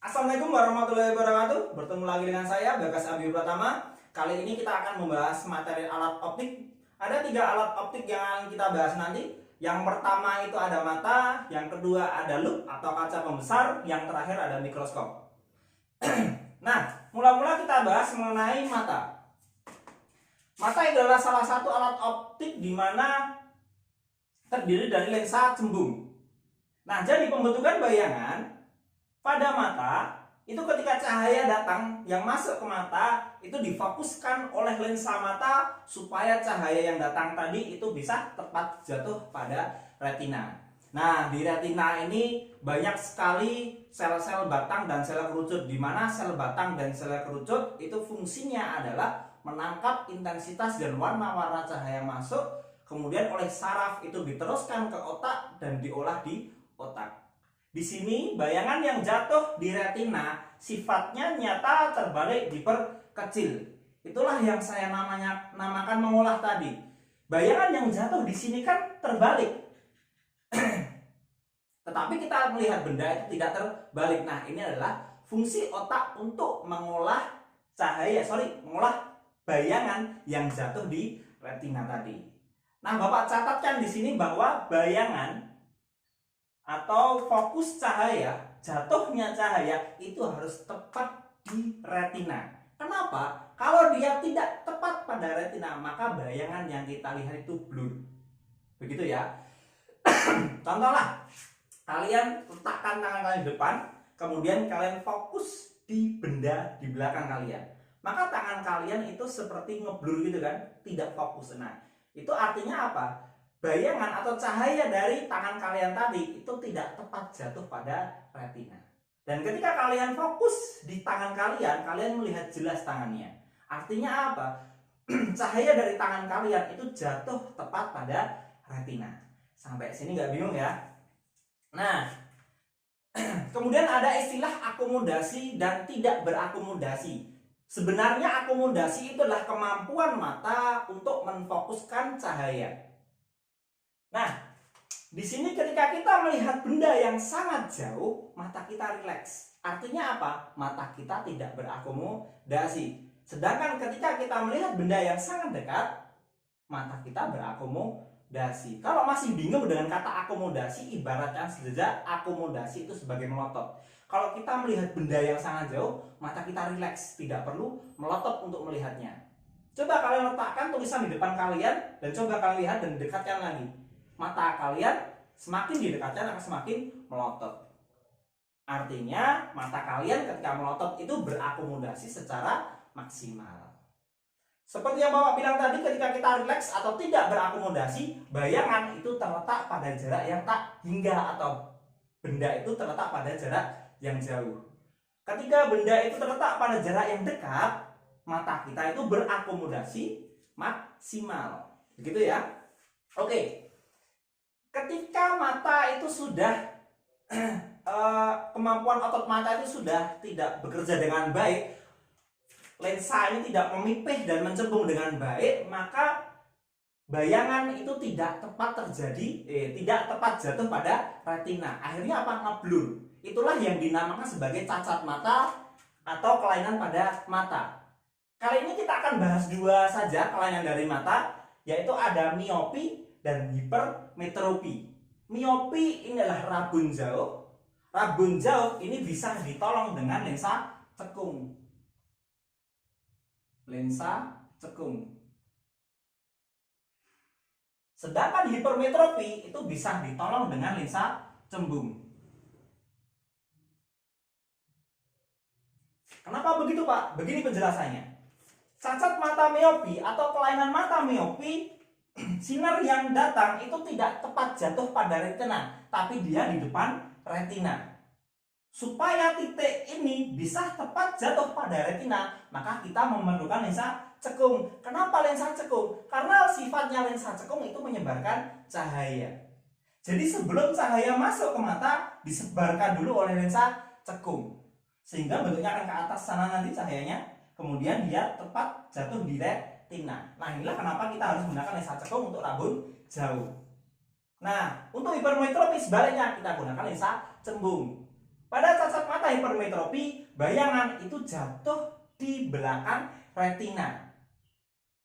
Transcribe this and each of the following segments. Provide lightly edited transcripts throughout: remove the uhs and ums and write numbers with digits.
Assalamualaikum warahmatullahi wabarakatuh. Bertemu lagi dengan saya Bagas Abi Pratama. Kali ini kita akan membahas materi alat optik. Ada 3 alat optik yang kita bahas nanti. Yang pertama itu ada mata, yang kedua ada loop atau kaca pembesar, yang terakhir ada mikroskop. Nah, mula-mula kita bahas mengenai mata. Mata adalah salah satu alat optik di mana terdiri dari lensa cembung. Nah, jadi pembentukan bayangan pada mata itu ketika cahaya datang yang masuk ke mata itu difokuskan oleh lensa mata supaya cahaya yang datang tadi itu bisa tepat jatuh pada retina. Nah, di retina ini banyak sekali sel-sel batang dan sel kerucut, di mana sel batang dan sel kerucut itu fungsinya adalah menangkap intensitas dan warna-warna cahaya masuk, kemudian oleh saraf itu diteruskan ke otak dan diolah di otak. Di sini bayangan yang jatuh di retina sifatnya nyata terbalik diperkecil. Itulah yang saya namakan mengolah tadi. Bayangan yang jatuh di sini kan terbalik. Tetapi kita melihat benda itu tidak terbalik. Nah, ini adalah fungsi otak untuk mengolah mengolah bayangan yang jatuh di retina tadi. Nah, Bapak catatkan di sini bahwa bayangan atau fokus cahaya, jatuhnya cahaya itu harus tepat di retina. Kenapa? Kalau dia tidak tepat pada retina, maka bayangan yang kita lihat itu blur. Begitu ya. Contohlah, kalian letakkan tangan kalian di depan, kemudian kalian fokus di benda di belakang kalian. Maka tangan kalian itu seperti ngeblur gitu kan, tidak fokus. Nah, itu artinya apa? Bayangan atau cahaya dari tangan kalian tadi itu tidak tepat jatuh pada retina. Dan ketika kalian fokus di tangan kalian, kalian melihat jelas tangannya. Artinya apa? Cahaya dari tangan kalian itu jatuh tepat pada retina. Sampai sini nggak bingung ya? Nah, kemudian ada istilah akomodasi dan tidak berakomodasi. Sebenarnya akomodasi itu adalah kemampuan mata untuk menfokuskan cahaya. Nah, di sini ketika kita melihat benda yang sangat jauh, mata kita rileks. Artinya apa? Mata kita tidak berakomodasi. Sedangkan ketika kita melihat benda yang sangat dekat, mata kita berakomodasi. Kalau masih bingung dengan kata akomodasi, ibaratkan saja akomodasi itu sebagai melotot. Kalau kita melihat benda yang sangat jauh, mata kita rileks, tidak perlu melotot untuk melihatnya. Coba kalian letakkan tulisan di depan kalian dan coba kalian lihat dan dekatkan lagi. Mata kalian semakin didekatkan akan semakin melotot. Artinya mata kalian ketika melotot itu berakomodasi secara maksimal. Seperti yang Bapak bilang tadi, ketika kita rileks atau tidak berakomodasi, bayangan itu terletak pada jarak yang tak hingga atau benda itu terletak pada jarak yang jauh. Ketika benda itu terletak pada jarak yang dekat, mata kita itu berakomodasi maksimal. Begitu ya? Oke. Ketika mata itu sudah kemampuan otot mata itu sudah tidak bekerja dengan baik, lensa ini tidak memipih dan mencembung dengan baik, maka bayangan itu tidak tepat tidak tepat jatuh pada retina. Akhirnya apa? Ngeblur. Itulah yang dinamakan sebagai cacat mata atau kelainan pada mata. Kali ini kita akan bahas 2 saja kelainan dari mata, yaitu ada miopi dan hipermetropi. Miopi ini adalah rabun jauh. Rabun jauh ini bisa ditolong dengan lensa cekung. Lensa cekung. Sedangkan hipermetropi itu bisa ditolong dengan lensa cembung. Kenapa begitu, Pak? Begini penjelasannya. Cacat mata miopi atau kelainan mata miopi, sinar yang datang itu tidak tepat jatuh pada retina, tapi dia di depan retina. Supaya titik ini bisa tepat jatuh pada retina, maka kita memerlukan lensa cekung. Kenapa lensa cekung? Karena sifatnya lensa cekung itu menyebarkan cahaya. Jadi sebelum cahaya masuk ke mata, disebarkan dulu oleh lensa cekung. Sehingga bentuknya akan ke atas sana nanti cahayanya, kemudian dia tepat jatuh di retina. Nah, inilah kenapa kita harus menggunakan lensa cekung untuk rabun jauh. Nah, untuk hipermetropi sebaliknya kita gunakan lensa cembung. Pada cacat mata hipermetropi, bayangan itu jatuh di belakang retina.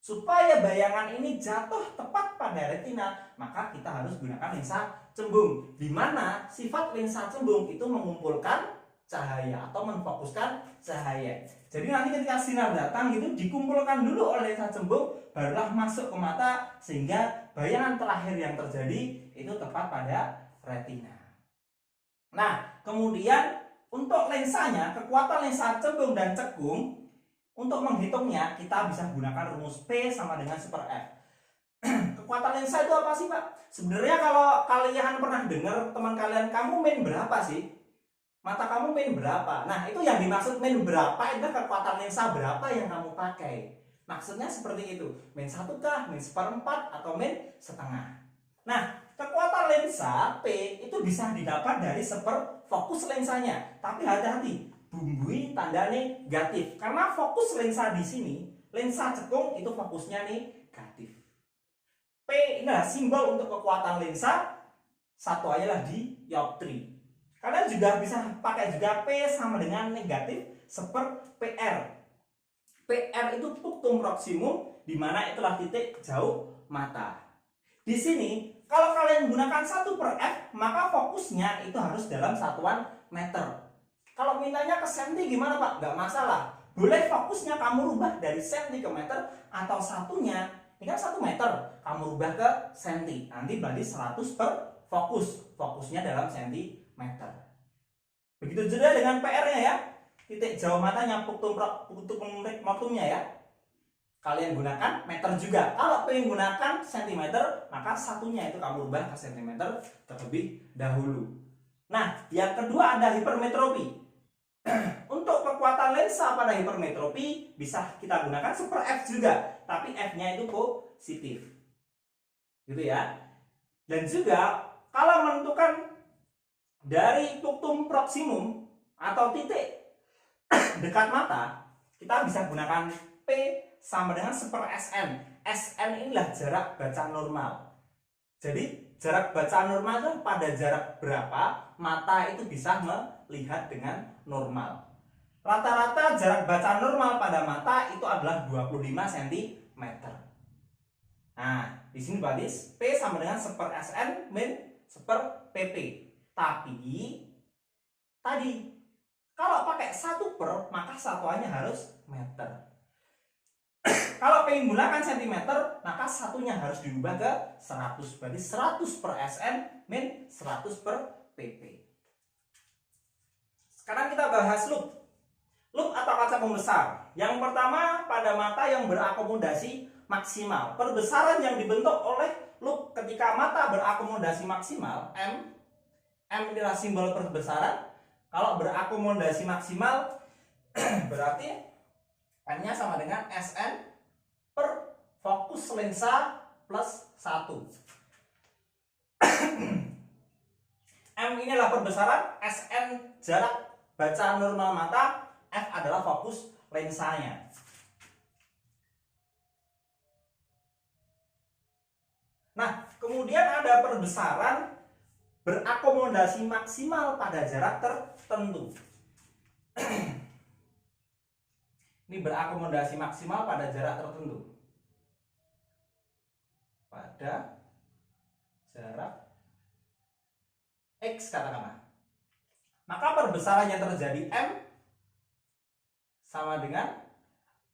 Supaya bayangan ini jatuh tepat pada retina, maka kita harus gunakan lensa cembung, di mana sifat lensa cembung itu mengumpulkan cahaya atau menfokuskan cahaya. Jadi nanti ketika sinar datang itu dikumpulkan dulu oleh lensa cembung, barulah masuk ke mata, sehingga bayangan terakhir yang terjadi itu tepat pada retina. Nah, kemudian untuk lensanya, kekuatan lensa cembung dan cekung, untuk menghitungnya kita bisa gunakan rumus P sama dengan super F. Kekuatan lensa itu apa sih, Pak? Sebenarnya kalau kalian pernah dengar teman kalian, kamu min berapa sih? Mata kamu min berapa? Nah, itu yang dimaksud min berapa itu kekuatan lensa berapa yang kamu pakai. Maksudnya seperti itu. Min 1 kah, min 1/4 atau min setengah. Nah, kekuatan lensa P itu bisa didapat dari fokus lensanya. Tapi hati-hati, bumbui tanda negatif. Karena fokus lensa di sini, lensa cekung itu fokusnya negatif. P inilah simbol untuk kekuatan lensa. Satu aja lah di dioptri. Kalian juga bisa pakai juga P sama dengan negatif PR. PR itu punctum proximum, di mana itulah titik jauh mata. Di sini kalau kalian gunakan 1/F, maka fokusnya itu harus dalam satuan meter. Kalau mintanya ke senti gimana, Pak? Nggak masalah. Boleh fokusnya kamu rubah dari senti ke meter, atau satunya, ini kan 1 meter, kamu rubah ke senti. Nanti berarti 100 per fokus. Fokusnya dalam sentimeter. Begitu juga dengan PR-nya ya. Titik jauh matanya, punctum mortumnya ya. Kalian gunakan meter juga. Kalau pengen gunakan sentimeter, maka satunya itu kamu rubah ke sentimeter terlebih dahulu. Nah, yang kedua ada hipermetropi. Untuk kekuatan lensa pada hipermetropi bisa kita gunakan super F juga, tapi F-nya itu positif. Gitu ya. Dan juga kalau menentukan dari punctum proximum atau titik dekat mata, kita bisa gunakan P sama dengan super SN. SN inilah jarak baca normal. Jadi jarak baca normal itu pada jarak berapa mata itu bisa melihat dengan normal. Rata-rata jarak baca normal pada mata itu adalah 25 cm. Nah, di sini berarti P sama dengan super SN min super PP. Tapi tadi kalau pakai 1/, maka satuannya harus meter. Kalau pengen gunakan sentimeter, maka satunya harus diubah ke 100. Berarti 100 per SN min 100 per PP. Sekarang kita bahas loop. Loop atau kaca pembesar. Yang pertama pada mata yang berakomodasi maksimal. Perbesaran yang dibentuk oleh loop ketika mata berakomodasi maksimal, M adalah simbol perbesaran. Kalau berakomodasi maksimal berarti M-nya sama dengan SN per fokus lensa plus 1. M ini adalah perbesaran, SN jarak baca normal mata, F adalah fokus lensanya. Nah, kemudian ada perbesaran berakomodasi maksimal pada jarak tertentu. Ini berakomodasi maksimal pada jarak tertentu. Pada jarak X katakanlah. Maka perbesaran yang terjadi M sama dengan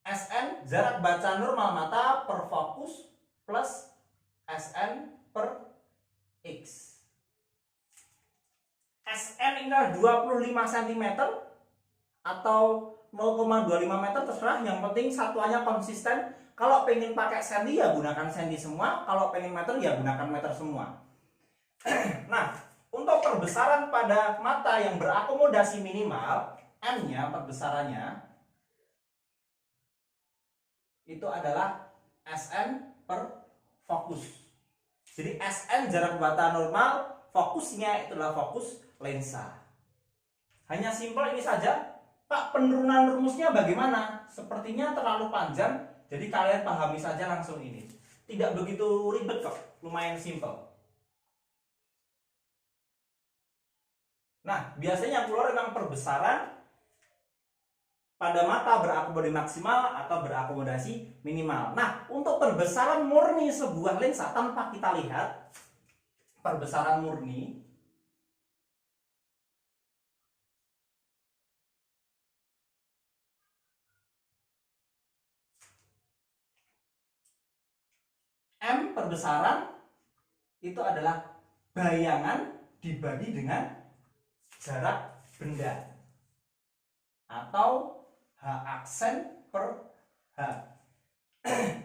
SN jarak baca normal mata per fokus plus SN per X. SN ini adalah 25 cm atau 0,25 meter, terserah, yang penting satuannya konsisten. Kalau pengen pakai senti ya gunakan senti semua, kalau pengen meter ya gunakan meter semua. Nah, untuk perbesaran pada mata yang berakomodasi minimal, M-nya perbesarannya itu adalah SN per fokus. Jadi SN jarak baca normal, fokusnya itulah fokus lensa. Hanya simpel ini saja. Pak, penurunan rumusnya bagaimana? Sepertinya terlalu panjang, jadi kalian pahami saja langsung ini. Tidak begitu ribet kok, lumayan simpel. Nah, biasanya yang keluar memang perbesaran pada mata berakomodasi maksimal atau berakomodasi minimal. Nah, untuk perbesaran murni sebuah lensa tanpa kita lihat, perbesaran murni M perbesaran itu adalah bayangan dibagi dengan jarak benda atau H aksen per H.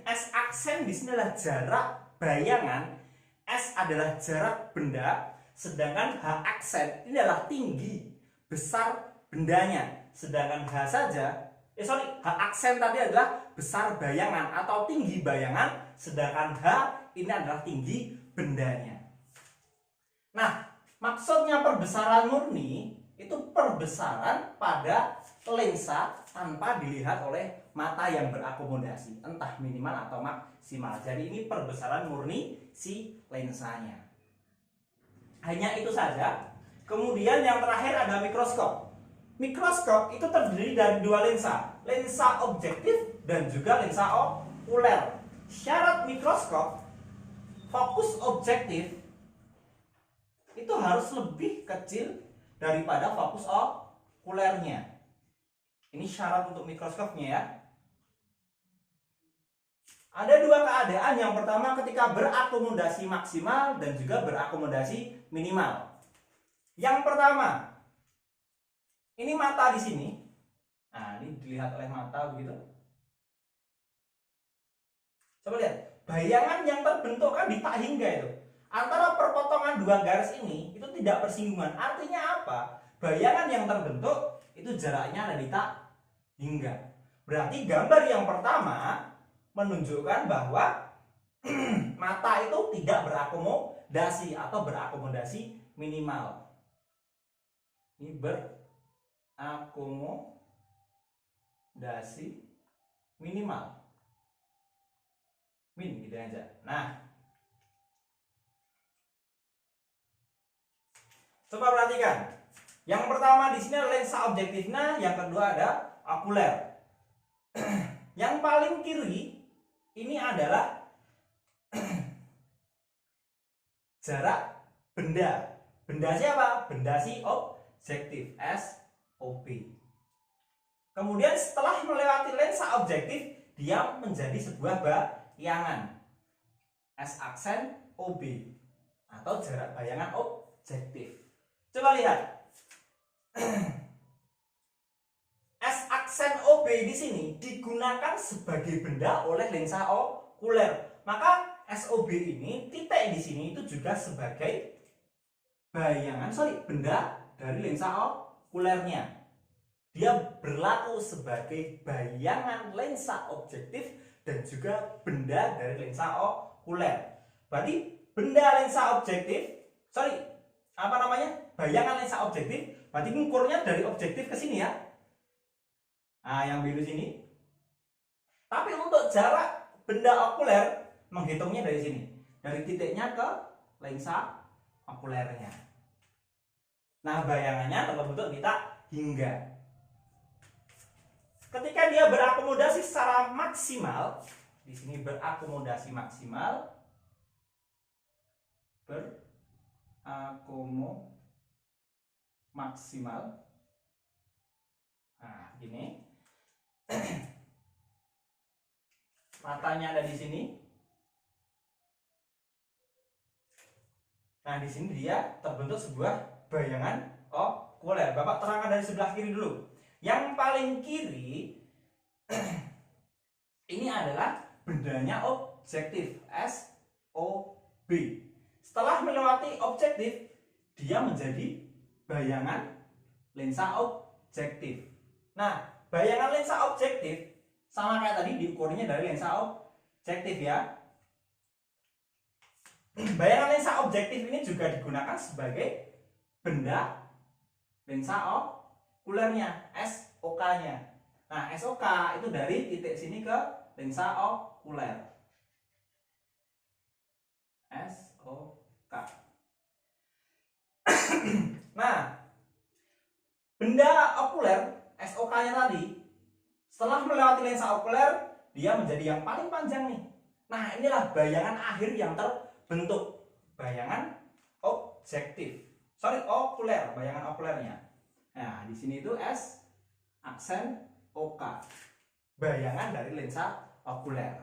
S aksen di sini adalah jarak bayangan, S adalah jarak benda, sedangkan H aksen ini adalah tinggi besar bendanya. Sedangkan H saja, H aksen tadi adalah besar bayangan atau tinggi bayangan, sedangkan H ini adalah tinggi bendanya. Nah, maksudnya perbesaran murni itu perbesaran pada lensa tanpa dilihat oleh mata yang berakomodasi, entah minimal atau maksimal. Jadi ini perbesaran murni si lensanya. Hanya itu saja. Kemudian yang terakhir ada mikroskop. Mikroskop itu terdiri dari dua lensa, lensa objektif dan juga lensa okuler. Syarat mikroskop, fokus objektif itu harus lebih kecil daripada fokus okulernya. Ini syarat untuk mikroskopnya ya. Ada dua keadaan. Yang pertama ketika berakomodasi maksimal dan juga berakomodasi minimal. Yang pertama, ini mata di sini. Nah, ini dilihat oleh mata begitu. Coba lihat, bayangan yang terbentuk kan di tak hingga itu. Antara perpotongan dua garis ini itu tidak bersinggungan. Artinya apa? Bayangan yang terbentuk itu jaraknya ada di tak hingga. Berarti gambar yang pertama menunjukkan bahwa mata itu tidak berakomodasi atau berakomodasi minimal. Ini berakomodasi minimal. Min gitu aja. Nah, coba perhatikan. Yang pertama di sini lensa objektifnya, yang kedua ada okuler. Yang paling kiri ini adalah jarak benda. Benda siapa? Benda si objektif, SOB. Kemudian setelah melewati lensa objektif, dia menjadi sebuah bayangan, S aksen OB atau jarak bayangan objektif. Coba lihat. S aksen OB di sini digunakan sebagai benda oleh lensa okuler. Maka SOB ini, titik di sini itu juga sebagai benda dari lensa okulernya. Dia berlaku sebagai bayangan lensa objektif dan juga benda dari lensa okuler. Berarti benda lensa objektif, bayangan lensa objektif, berarti ngukurnya dari objektif ke sini ya. Nah, yang biru sini. Tapi untuk jarak benda okuler menghitungnya dari sini, dari titiknya ke lensa okulernya. Nah, bayangannya terbentuk di tak hingga. Ketika dia berakomodasi secara maksimal, di sini berakomodasi maksimal, maksimal. Nah, gini. Matanya ada di sini. Nah, di sini dia terbentuk sebuah bayangan okuler. Bapak terangkan dari sebelah kiri dulu. Yang paling kiri ini adalah bendanya objektif, SOB. Setelah melewati objektif, dia menjadi bayangan lensa objektif. Nah, bayangan lensa objektif sama kayak tadi, diukurnya dari lensa objektif ya. Bayangan lensa objektif ini juga digunakan sebagai benda lensa okulernya, SOK-nya. Nah, SOK itu dari titik sini ke lensa okuler. SOK. Nah, benda okuler SOK-nya tadi setelah melewati lensa okuler dia menjadi yang paling panjang nih. Nah, inilah bayangan akhir yang terbentuk, bayangan objektif. Okuler, bayangan okulernya. Nah, di sini itu S aksen OK, bayangan dari lensa okuler.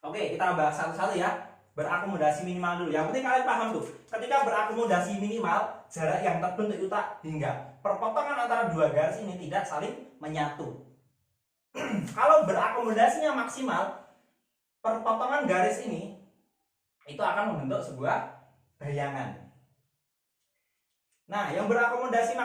Oke, kita bahas satu-satu ya. Berakomodasi minimal dulu. Yang penting kalian paham tuh. Ketika berakomodasi minimal, jarak yang terbentuk itu tak hingga perpotongan antara dua garis ini tidak saling menyatu. Kalau berakomodasinya maksimal, perpotongan garis ini itu akan membentuk sebuah bayangan. Nah, yang berakomodasi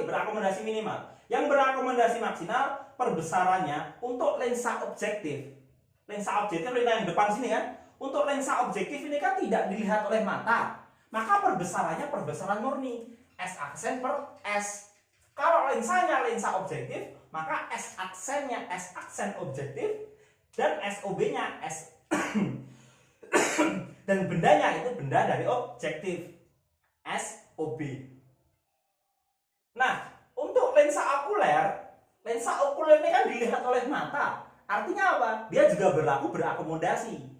berakomodasi minimal. Yang berakomodasi maksimal perbesarannya untuk lensa objektif. Lensa objektif yang depan sini kan. Untuk lensa objektif ini kan tidak dilihat oleh mata. Maka perbesarannya perbesaran murni. S aksen per S. Kalau lensanya lensa objektif, maka S aksennya S aksen objektif dan SOB-nya S dan bendanya itu benda dari objektif SOB. Nah, untuk lensa okuler ini kan dilihat oleh mata. Artinya apa? Dia juga berlaku berakomodasi.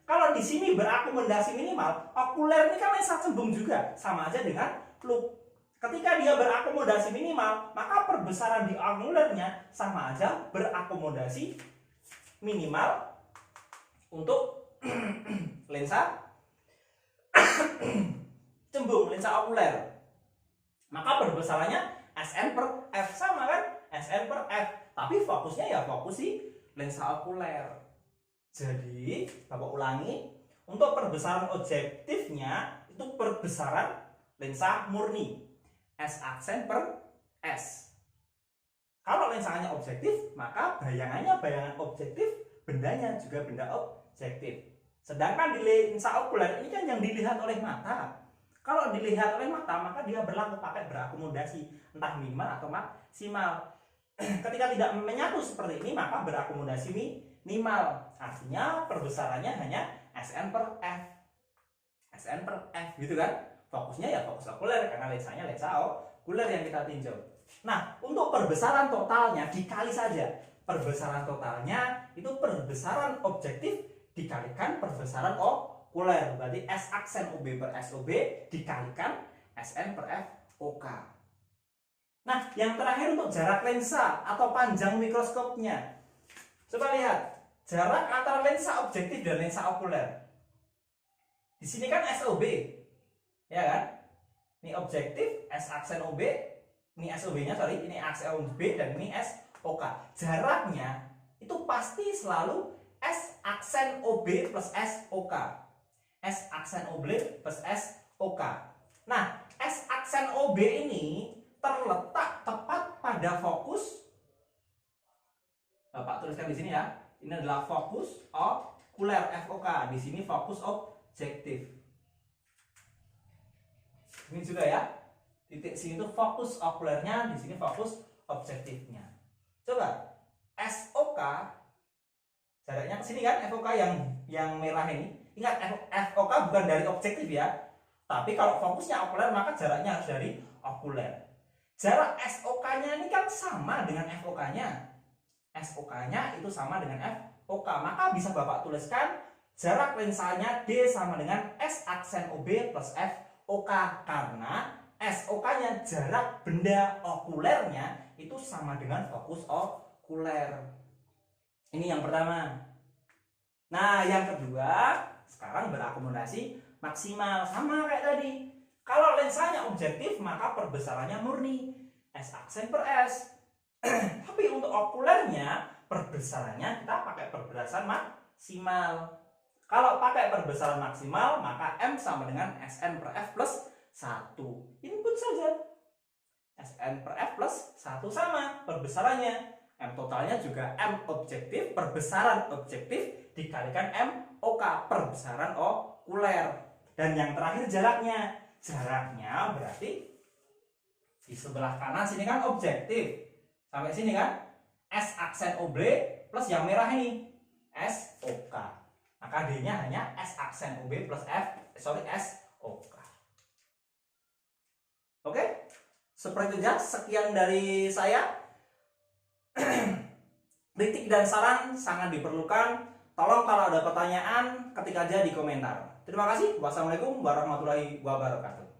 Kalau di sini berakomodasi minimal, okuler ini kan lensa cembung juga, sama aja dengan loop. Ketika dia berakomodasi minimal, maka perbesaran di okulernya sama aja berakomodasi minimal untuk lensa cembung, lensa okuler. Maka perbesarannya SN per F, sama kan? SN per F. Tapi fokusnya ya fokus di lensa okuler. Jadi, Bapak ulangi, untuk perbesaran objektifnya itu perbesaran lensa murni. S aksen per S. Kalau lensanya objektif, maka bayangannya bayangan objektif, bendanya juga benda objektif. Sedangkan di lensa okuler ini kan yang dilihat oleh mata. Kalau dilihat oleh mata, maka dia berlaku pakai berakomodasi, entah minimal atau maksimal. Ketika tidak menyatu seperti ini, maka berakomodasi minimal. Artinya perbesarannya hanya SN per F. SN per F gitu kan. Fokusnya ya fokus okuler karena lensanya lensa okuler yang kita tinjau. Nah, untuk perbesaran totalnya dikali saja. Perbesaran totalnya itu perbesaran objektif dikalikan perbesaran okuler. Berarti S aksen OB per SOB dikalikan SN per F OK. Nah, yang terakhir untuk jarak lensa atau panjang mikroskopnya. Coba lihat jarak antara lensa objektif dan lensa okuler. Di sini kan SOB, ya kan? Ini objektif, S aksen OB, ini SOB-nya ini aksen OB dan ini SOK. Jaraknya itu pasti selalu S aksen OB plus SOK. S aksen OB plus SOK. Nah, S aksen OB ini terletak tepat pada fokus. Bapak tuliskan di sini ya. Ini adalah fokus okuler FOK. Di sini fokus objektif. Ini juga ya. Titik sini itu fokus okulernya, di sini fokus objektifnya. Coba SOK jaraknya ke sini kan, FOK yang merah ini. Ingat FOK bukan dari objektif ya. Tapi kalau fokusnya okuler maka jaraknya harus dari okuler. Jarak SOK-nya ini kan sama dengan FOK-nya. SOK-nya itu sama dengan FOK. Maka bisa Bapak tuliskan jarak lensanya D sama dengan S aksen OB plus FOK. Karena SOK-nya jarak benda okulernya itu sama dengan fokus okuler. Ini yang pertama. Nah, yang kedua, sekarang berakomodasi maksimal. Sama kayak tadi. Kalau lensanya objektif, maka perbesarannya murni. S aksen per S. Tapi untuk okulernya, perbesarannya kita pakai perbesaran maksimal. Kalau pakai perbesaran maksimal, maka M sama dengan SN per F plus 1. Input saja. SN per F plus 1 sama perbesarannya. M totalnya juga M objektif, perbesaran objektif dikalikan M OK, perbesaran okuler. Dan yang terakhir jaraknya. Jaraknya berarti di sebelah kanan sini kan objektif. Sampai sini kan S aksen OB plus yang merah ini SOK. Maka D-nya hanya S aksen OB plus SOK. Oke? Seperti itu aja, sekian dari saya. Kritik dan saran sangat diperlukan. Tolong kalau ada pertanyaan ketik aja di komentar. Terima kasih. Wassalamualaikum warahmatullahi wabarakatuh.